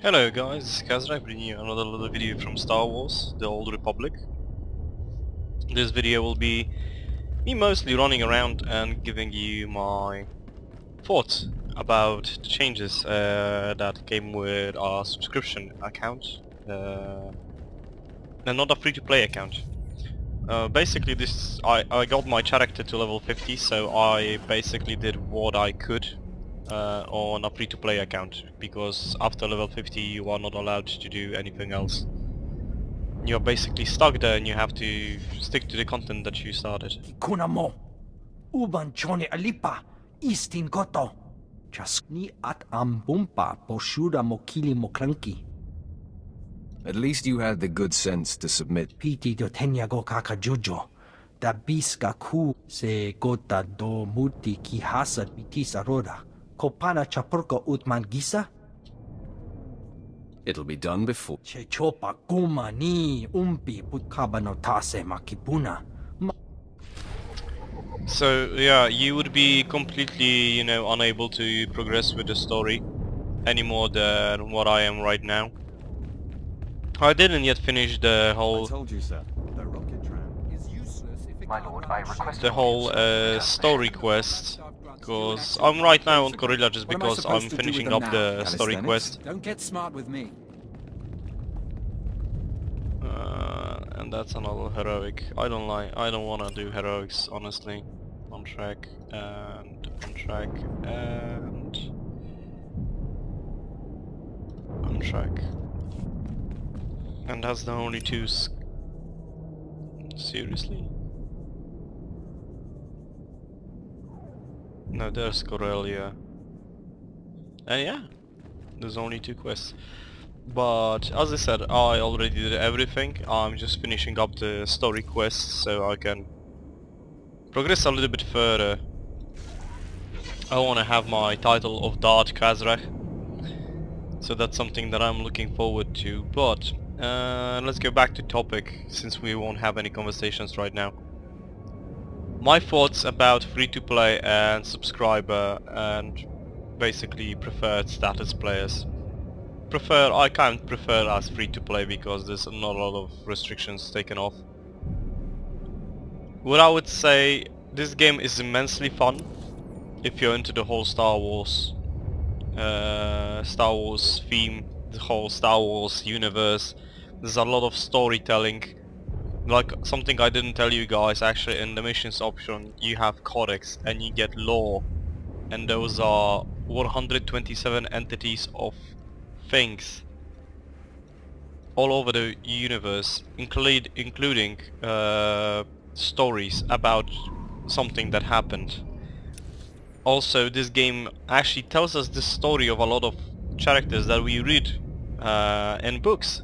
Hello guys, this is Kazra bringing you another little video from Star Wars, The Old Republic. This video will be me mostly running around and giving you my thoughts about the changes that came with our subscription account and not a free-to-play account. Basically I got my character to level 50, so I basically did what I could on a free-to-play account, because after level 50 you are not allowed to do anything else. You're basically stuck there and you have to stick to the content that you started. Kuna mo, uban chone alipa, istin koto. Just ni at ambumpa poshuda mokili mokranki. At least you had the good sense to submit. Piti do tenya go kaka jojo. Da biska ku se gota do muti ki hasa bitisa roda. Kopana chapurko utman gisa? It'll be done before. Che chopa kuma ni umpi putkaba no tase makipuna. So yeah, you would be completely, unable to progress with the story any more than what I am right now. I didn't yet finish the whole... I told you, sir. The rocket tram is useless if it My lord, I request the whole story quest, because I'm right now on Gorilla just because I'm finishing up the story quest. Don't get smart with me. And that's another heroic. I don't want to do heroics, honestly. On track and on track and on track. And that's the only two. Seriously? No, there's Corellia. And yeah, there's only two quests. But as I said, I already did everything. I'm just finishing up the story quests so I can progress a little bit further. I want to have my title of Dart Kazra, so that's something that I'm looking forward to. But let's go back to topic, since we won't have any conversations right now. My thoughts about free-to-play and subscriber and basically preferred status players. I can't prefer as free-to-play because there's not a lot of restrictions taken off. What I would say, this game is immensely fun if you're into the whole Star Wars theme, the whole Star Wars universe. There's a lot of storytelling. Like something I didn't tell you guys, actually in the missions option you have codex and you get lore, and those are 127 entities of things all over the universe, including stories about something that happened. Also, this game actually tells us the story of a lot of characters that we read in books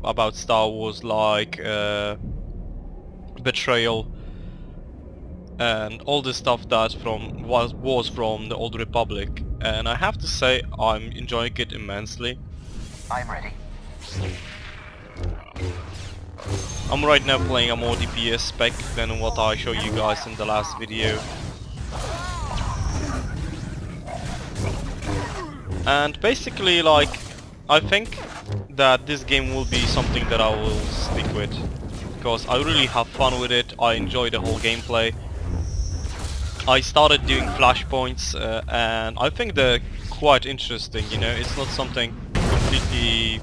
about Star Wars, like Betrayal and all the stuff that was from the Old Republic, and I have to say I'm enjoying it immensely. I'm ready. I'm right now playing a more DPS spec than what I showed you guys in the last video. And basically, like, I think that this game will be something that I will stick with, because I really have fun with it. I enjoy the whole gameplay. I started doing flashpoints and I think they're quite interesting, it's not something completely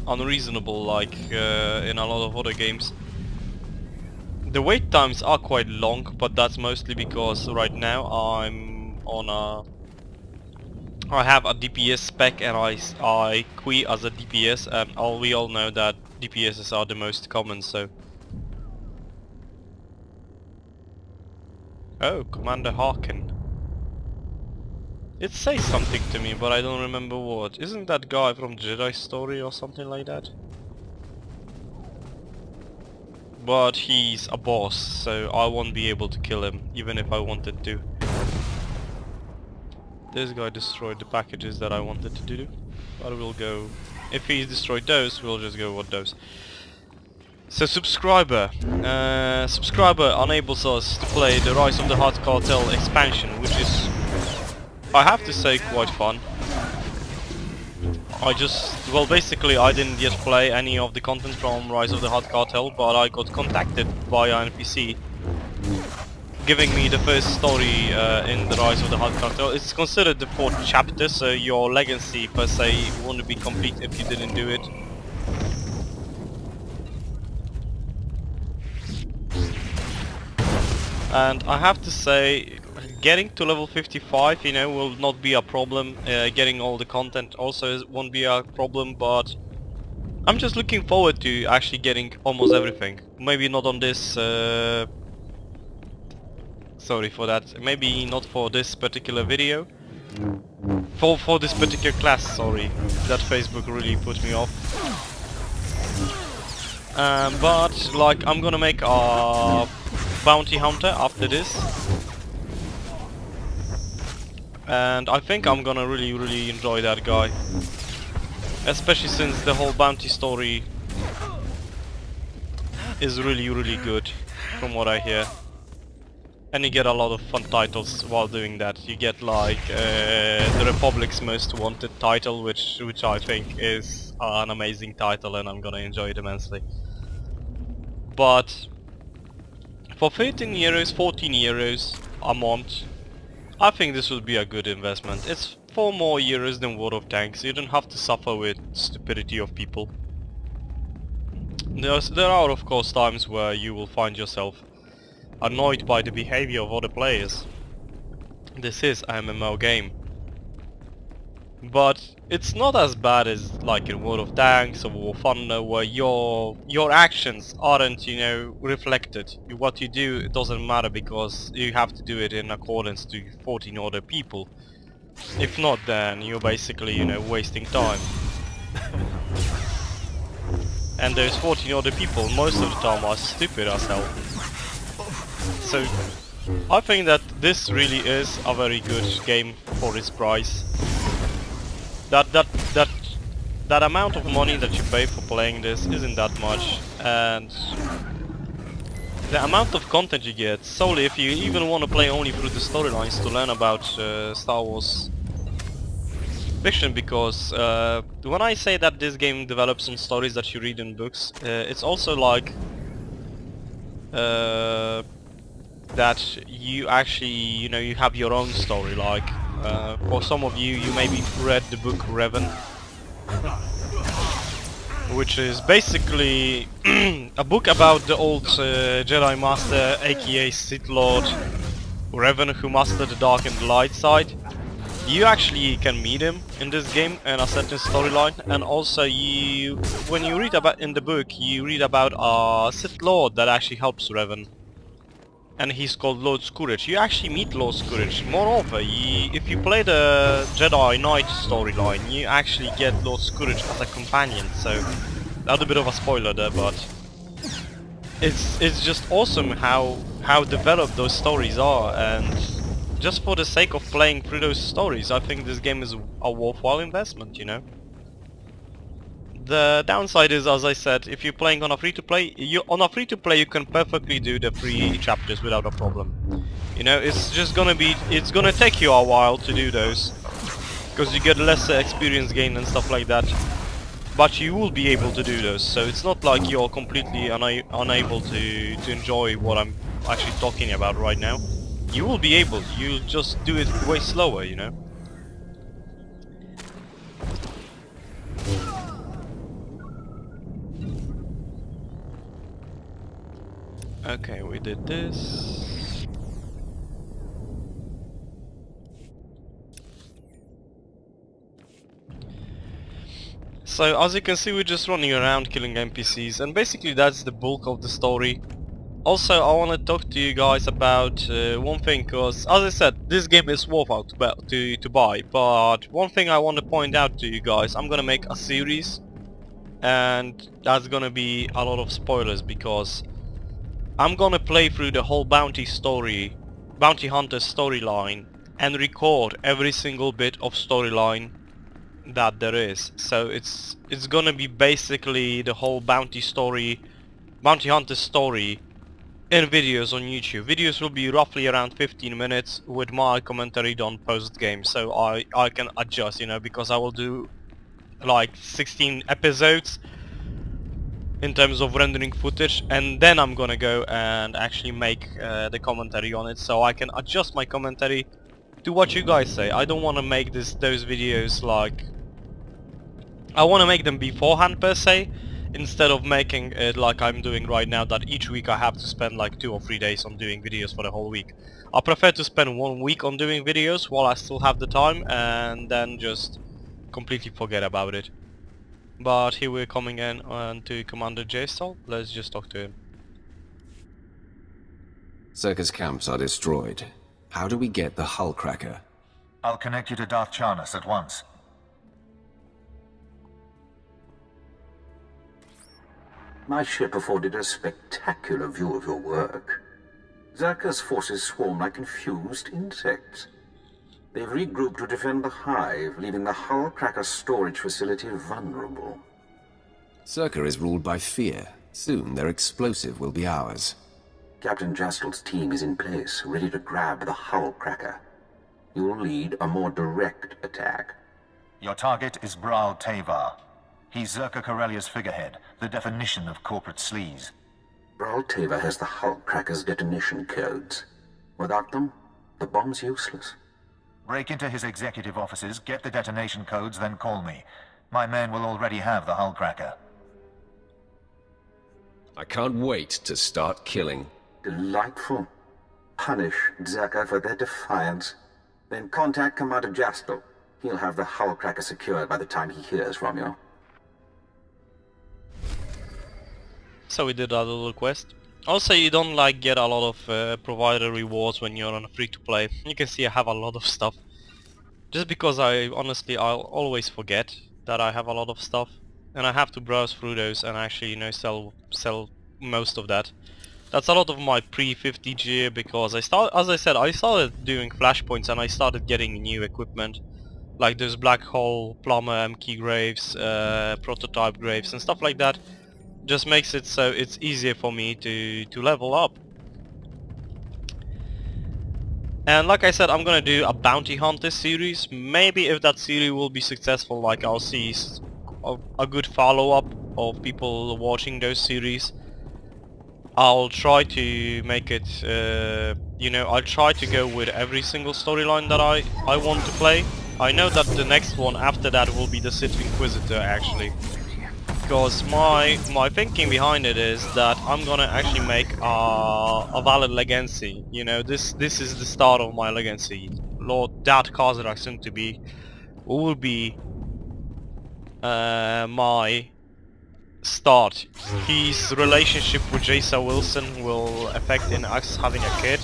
unreasonable like in a lot of other games. The wait times are quite long, but that's mostly because right now I'm on I have a DPS spec and I queue as a DPS, and we all know that DPSs are the most common, so... Oh, Commander Harkin. It says something to me, but I don't remember what. Isn't that guy from Jedi Story or something like that? But he's a boss, so I won't be able to kill him, even if I wanted to. This guy destroyed the packages that I wanted to do, but we'll go... If he destroyed those, we'll just go with those. So subscriber enables us to play the Rise of the Hutt Cartel expansion, which is, I have to say, quite fun. Well, basically I didn't yet play any of the content from Rise of the Hot Cartel, but I got contacted by an NPC giving me the first story in the Rise of the Hot Cartel. It's considered the 4th chapter, so your legacy per se wouldn't be complete if you didn't do it. And I have to say, getting to level 55, you know, will not be a problem. Getting all the content also won't be a problem, but I'm just looking forward to actually getting almost everything. Maybe not on this sorry for that. Maybe not for this particular video. For this particular class, sorry. That Facebook really put me off. But like I'm gonna make a bounty hunter after this. And I think I'm gonna really enjoy that guy. Especially since the whole bounty story is really good from what I hear. And you get a lot of fun titles while doing that. You get like the Republic's Most Wanted title, which I think is an amazing title, and I'm gonna enjoy it immensely. But for 13 euros, 14 euros a month, I think this would be a good investment. It's 4 more euros than World of Tanks. You don't have to suffer with stupidity of people. There are of course times where you will find yourself annoyed by the behavior of other players. This is an MMO game. But it's not as bad as like in World of Tanks or War of Thunder, where your actions aren't, you know, reflected. What you do, it doesn't matter because you have to do it in accordance to 14 other people. If not, then you're basically, you know, wasting time. And those 14 other people most of the time are stupid as hell. So I think that this really is a very good game for its price. That amount of money that you pay for playing this isn't that much, and the amount of content you get, solely if you even want to play only through the storylines to learn about Star Wars fiction, because when I say that this game develops on stories that you read in books, it's also like that you actually, you know, you have your own story. Like for some of you, you maybe read the book Revan, which is basically a book about the old Jedi Master, aka Sith Lord Revan, who mastered the dark and the light side. You actually can meet him in this game in a certain storyline, and also when you read about in the book, you read about a Sith Lord that actually helps Revan. And he's called Lord Scourge. You actually meet Lord Scourge. Moreover, if you play the Jedi Knight storyline, you actually get Lord Scourge as a companion. So, that's a bit of a spoiler there, but it's just awesome how developed those stories are. And just for the sake of playing through those stories, I think this game is a worthwhile investment. You know. The downside is, as I said, if you're playing on a free-to-play, you can perfectly do the 3 chapters without a problem. You know, it's gonna take you a while to do those, because you get lesser experience gain and stuff like that. But you will be able to do those, so it's not like you're completely unable to enjoy what I'm actually talking about right now. You will be able, you'll just do it way slower, you know. Okay, we did this. So as you can see, we're just running around killing NPCs, and basically that's the bulk of the story. Also, I want to talk to you guys about one thing, because as I said, this game is worth out to buy, but one thing I want to point out to you guys, I'm gonna make a series, and that's gonna be a lot of spoilers, because I'm gonna play through the whole bounty hunter storyline, and record every single bit of storyline that there is. So it's gonna be basically the whole bounty hunter story in videos on YouTube. Videos will be roughly around 15 minutes with my commentary done post game, so I can adjust, you know, because I will do like 16 episodes in terms of rendering footage, and then I'm gonna go and actually make the commentary on it, so I can adjust my commentary to what you guys say. I don't want to make those videos like... I want to make them beforehand per se, instead of making it like I'm doing right now, that each week I have to spend like 2 or 3 days on doing videos for the whole week. I prefer to spend 1 week on doing videos while I still have the time, and then just completely forget about it. But here we're coming in to Commander J-Stall. Let's just talk to him. Circus camps are destroyed. How do we get the hull cracker? I'll connect you to Darth Charnas at once. My ship afforded a spectacular view of your work. Zerka's forces swarm like confused insects. They've regrouped to defend the hive, leaving the hull cracker storage facility vulnerable. Circa is ruled by fear. Soon their explosive will be ours. Captain Jastel's team is in place, ready to grab the hull cracker. You'll lead a more direct attack. Your target is Braal Tavar. He's Zerka Corellia's figurehead, the definition of corporate sleaze. Braal Tavar has the hull cracker's detonation codes. Without them, the bomb's useless. Break into his executive offices, get the detonation codes, then call me. My men will already have the hull cracker. I can't wait to start killing. Delightful. Punish Zerka for their defiance. Then contact Commander Jastel. He'll have the hull cracker secured by the time he hears from you. So we did that little quest. Also, you don't like get a lot of provider rewards when you're on a free-to-play. You can see I have a lot of stuff. Just because I'll always forget that I have a lot of stuff, and I have to browse through those and actually, you know, sell most of that. That's a lot of my pre-50 gear, because as I said, I started doing flashpoints and I started getting new equipment, like those black hole plumber MK graves, prototype graves and stuff like that. Just makes it so it's easier for me to level up. And like I said, I'm gonna do a bounty hunter series. Maybe if that series will be successful, like I'll see a good follow-up of people watching those series. I'll try to make it, you know, I'll try to go with every single storyline that I want to play. I know that the next one after that will be the Sith Inquisitor, actually. Because my thinking behind it is that I'm gonna actually make a valid legacy. You know, this is the start of my legacy. Lord Dad Kazarak soon to be will be my start. His relationship with Jason Wilson will affect in us having a kid,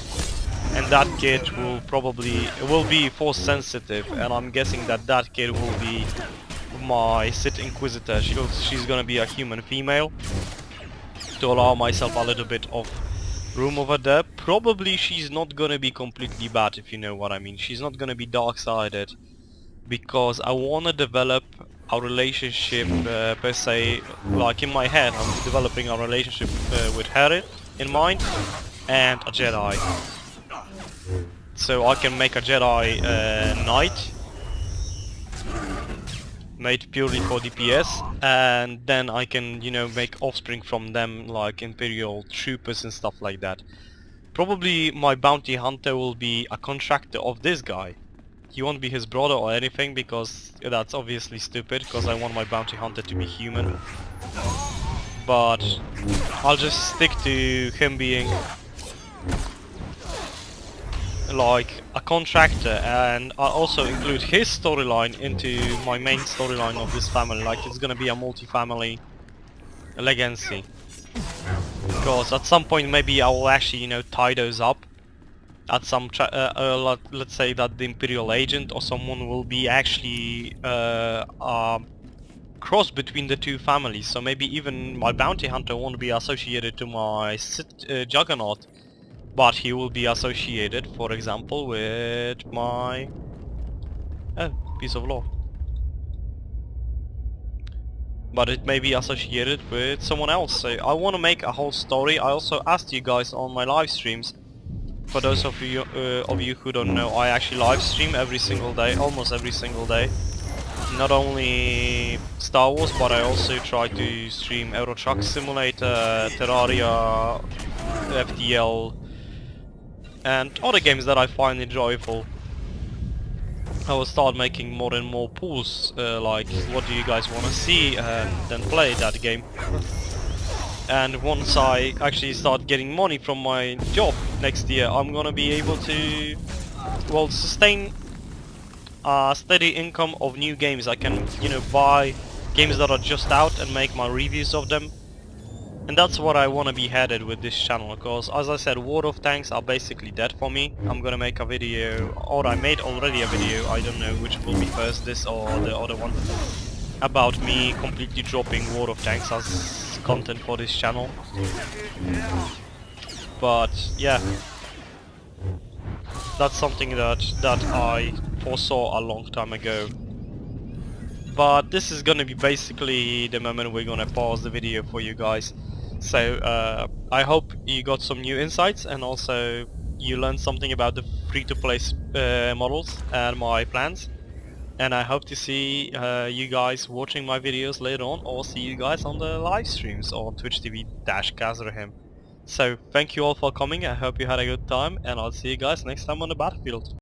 and that kid will be force sensitive, and I'm guessing that kid will be my Sith Inquisitor. She's gonna be a human female, to allow myself a little bit of room over there. Probably she's not gonna be completely bad, if you know what I mean. She's not gonna be dark-sided, because I wanna develop a relationship per se, like in my head I'm developing a relationship with her in mind, and a Jedi. So I can make a Jedi Knight, made purely for DPS, and then I can, you know, make offspring from them, like Imperial troopers and stuff like that. Probably my bounty hunter will be a contractor of this guy. He won't be his brother or anything, because that's obviously stupid, because I want my bounty hunter to be human. But I'll just stick to him being like a contractor, and I'll also include his storyline into my main storyline of this family. Like, it's gonna be a multi-family legacy, because at some point maybe I will actually, you know, tie those up at some let's say that the Imperial agent or someone will be actually cross between the two families, so maybe even my bounty hunter won't be associated to my Juggernaut, but he will be associated, for example, with my piece of law. But it may be associated with someone else. So I want to make a whole story. I also asked you guys on my live streams. For those of you who don't know, I actually live stream every single day, almost every single day. not only Star Wars, but I also try to stream Euro Truck Simulator, Terraria, FTL, and other games that I find enjoyable. I will start making more and more polls, like what do you guys want to see, and then play that game. And once I actually start getting money from my job next year, I'm gonna be able to, well, sustain a steady income of new games. I can, you know, buy games that are just out and make my reviews of them. And that's what I want to be headed with this channel, because as I said, World of Tanks are basically dead for me. I'm gonna make a video, or I made already a video, I don't know which will be first, this or the other one, about me completely dropping World of Tanks as content for this channel. But yeah, that's something that I foresaw a long time ago. But this is gonna be basically the moment we're gonna pause the video for you guys. So I hope you got some new insights, and also you learned something about the free-to-play models and my plans. And I hope to see you guys watching my videos later on, or see you guys on the live streams on Twitch TV-Kazrahim. So thank you all for coming, I hope you had a good time, and I'll see you guys next time on the battlefield.